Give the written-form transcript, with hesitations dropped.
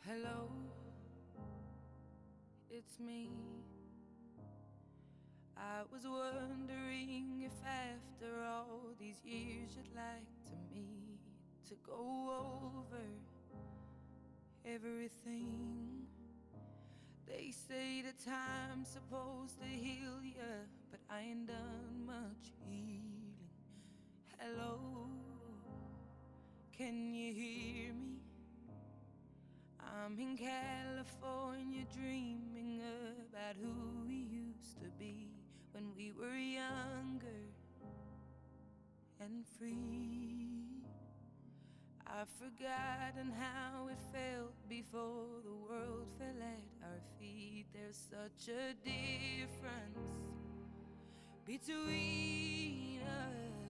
Hello, it's me. I was wondering if after all these years you'd like to meet to go over everything. They say the time's supposed to heal ya, but I ain't done much healing. Hello, can you hear me? I'm in California dreaming about who we used to be when we were younger and free. I've forgotten how it felt before the world fell at our feet. There's such a difference between us.